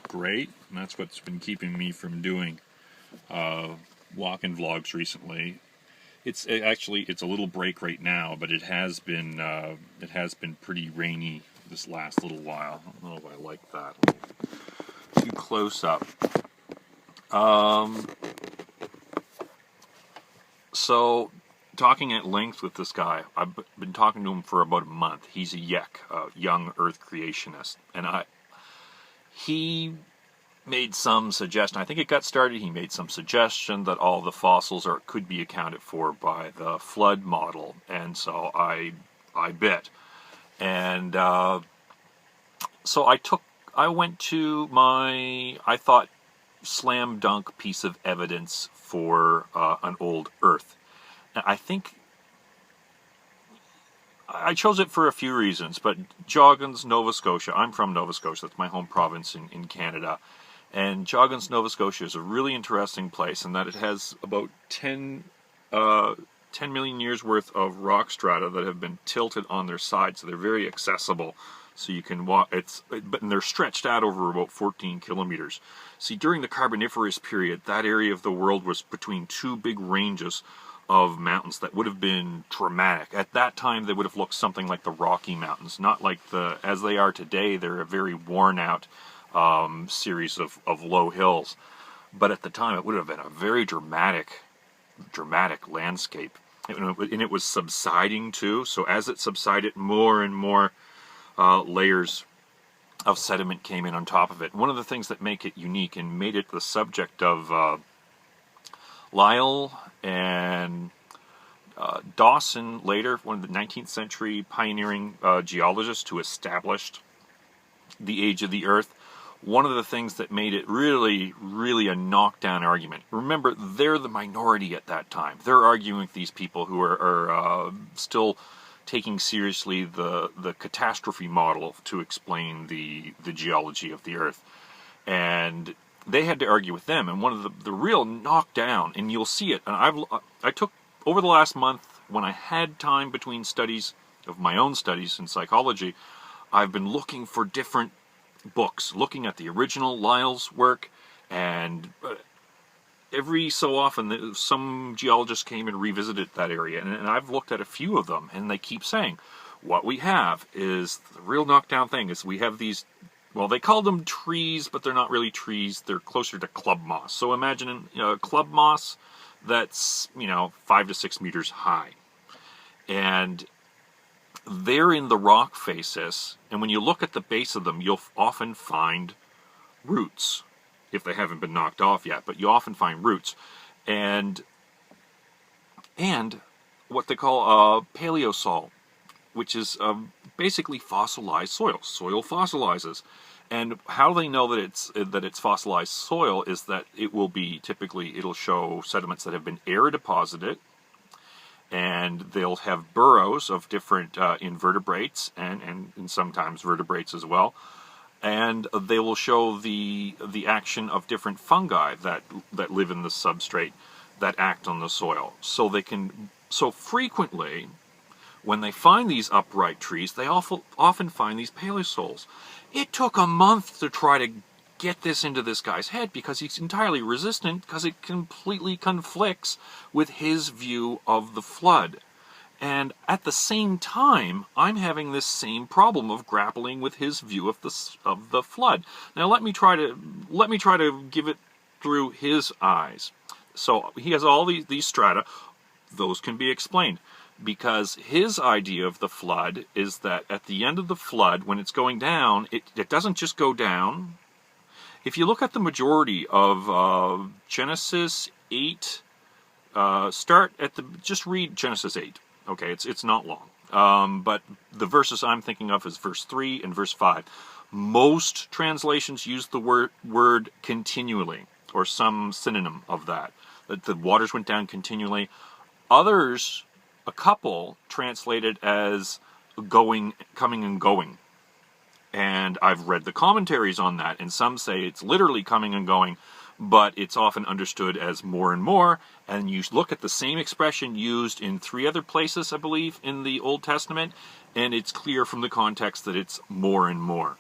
Great, and that's what's been keeping me from doing walk-in vlogs recently. It's a little break right now, but it has been pretty rainy this last little while. I don't know if I like that. Too close up. So, talking at length with this guy, I've been talking to him for about a month. He's a young Earth creationist, and he made some suggestion. I think it got started. He made some suggestion that all the fossils could be accounted for by the flood model, and so I bit, and so I went to my, I thought, slam dunk piece of evidence for an old Earth. And I think I chose it for a few reasons, but Joggins, Nova Scotia. I'm from Nova Scotia. That's my home province in Canada. And Joggins, Nova Scotia is a really interesting place in that it has about 10 million years worth of rock strata that have been tilted on their sides, so they're very accessible. So you can walk, but they're stretched out over about 14 kilometers. See, during the Carboniferous period, that area of the world was between two big ranges of mountains that would have been dramatic. At that time, they would have looked something like the Rocky Mountains, not like as they are today. They're a very worn out series of low hills. But at the time, it would have been a very dramatic landscape. And it was subsiding too, so as it subsided, more and more layers of sediment came in on top of it. One of the things that make it unique and made it the subject of Lyell and Dawson later, one of the 19th century pioneering geologists who established the age of the Earth, one of the things that made it really, really a knockdown argument. Remember, they're the minority at that time. They're arguing with these people who are still taking seriously the catastrophe model to explain the geology of the Earth. And they had to argue with them. And one of the real knockdown, and you'll see it, and I took, over the last month, when I had time between studies of my own studies in psychology, I've been looking for different books, looking at the original Lyell's work, and every so often some geologists came and revisited that area, and I've looked at a few of them, and they keep saying, what we have is, the real knockdown thing is we have these, well, they call them trees, but they're not really trees, they're closer to club moss. So imagine club moss that's, 5 to 6 meters high. And they're in the rock faces, and when you look at the base of them, you'll often find roots, if they haven't been knocked off yet, but you often find roots. And what they call paleosol, which is basically fossilized soil. Soil fossilizes. And how they know that it's fossilized soil is that it'll show sediments that have been air deposited, and they'll have burrows of different invertebrates and sometimes vertebrates as well. And they will show the action of different fungi that live in the substrate that act on the soil. So frequently, when they find these upright trees, they often find these paleosols. It took a month to try to get this into this guy's head because he's entirely resistant, because it completely conflicts with his view of the flood. And at the same time, I'm having this same problem of grappling with his view of the flood. Now let me try to give it through his eyes. So he has all these strata. Those can be explained, because his idea of the flood is that at the end of the flood, when it's going down, it doesn't just go down. If you look at the majority of Genesis 8, just read Genesis 8. Okay, it's not long. But the verses I'm thinking of is verse 3 and verse 5. Most translations use the word continually, or some synonym of that the waters went down continually. Others, a couple, translated as coming and going. And I've read the commentaries on that, and some say it's literally coming and going, but it's often understood as more and more. And you look at the same expression used in 3 other places, I believe, in the Old Testament, and it's clear from the context that it's more and more.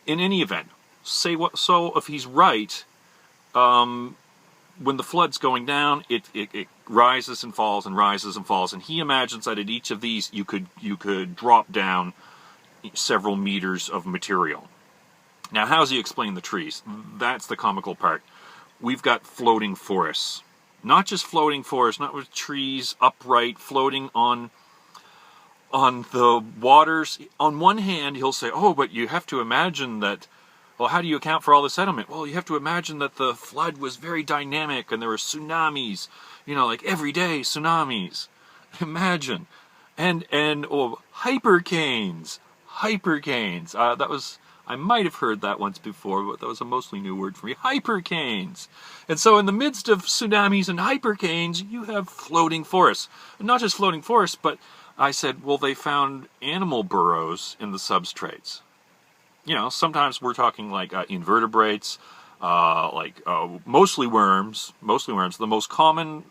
In any event, say what? So if he's right, when the flood's going down, it rises and falls and rises and falls, and he imagines that at each of these you could drop down several meters of material. Now, how does he explain the trees? That's the comical part. We've got floating forests. Not just floating forests, not with trees upright, floating on the waters. On one hand, he'll say, oh, but you have to imagine that, well, how do you account for all the sediment? Well, you have to imagine that the flood was very dynamic and there were tsunamis, like every day tsunamis. Imagine. And hypercanes. That was... I might have heard that once before, but that was a mostly new word for me. Hypercanes. And so in the midst of tsunamis and hypercanes, you have floating forests. And not just floating forests, but I said, well, they found animal burrows in the substrates. Sometimes we're talking like invertebrates, mostly worms. The most common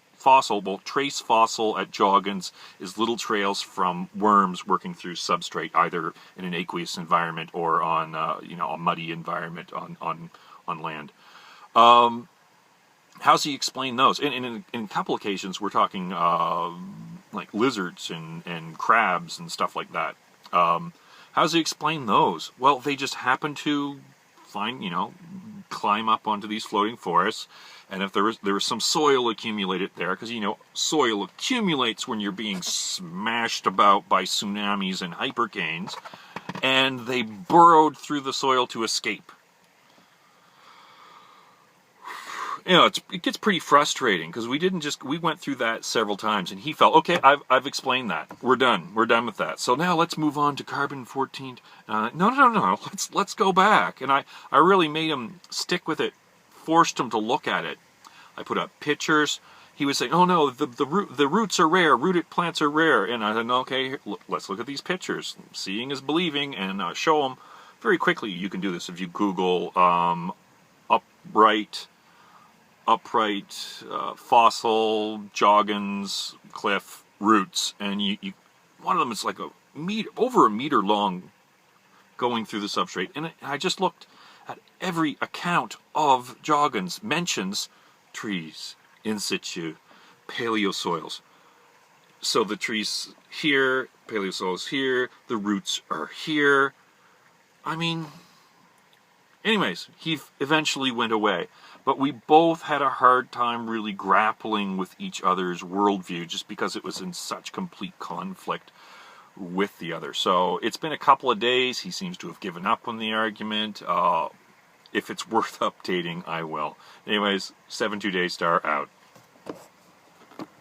trace fossil at Joggins is little trails from worms working through substrate, either in an aqueous environment or on, a muddy environment on land. How's he explain those? In a couple occasions, we're talking like lizards and crabs and stuff like that. How's he explain those? Well, they just happen to climb up onto these floating forests. And if there was some soil accumulated there, because soil accumulates when you're being smashed about by tsunamis and hypercanes, and they burrowed through the soil to escape. It gets pretty frustrating because we went through that several times, and he felt, okay, I've explained that. We're done with that. So now let's move on to carbon-14. No. Let's go back. And I really made him stick with it. Forced him to look at it. I put up pictures. He was saying, oh no, the roots are rare, rooted plants are rare. And I said, okay, let's look at these pictures. Seeing is believing, and show them very quickly. You can do this if you Google upright fossil Joggins cliff roots, and you one of them is like over a meter long, going through the substrate. And I just looked at every account of Joggins mentions trees, in situ, paleosoils. So the trees here, paleosoils here, the roots are here. Anyways, he eventually went away. But we both had a hard time really grappling with each other's worldview, just because it was in such complete conflict with the other. So it's been a couple of days. He seems to have given up on the argument. If it's worth updating, I will. Anyways, 72 Daystar out.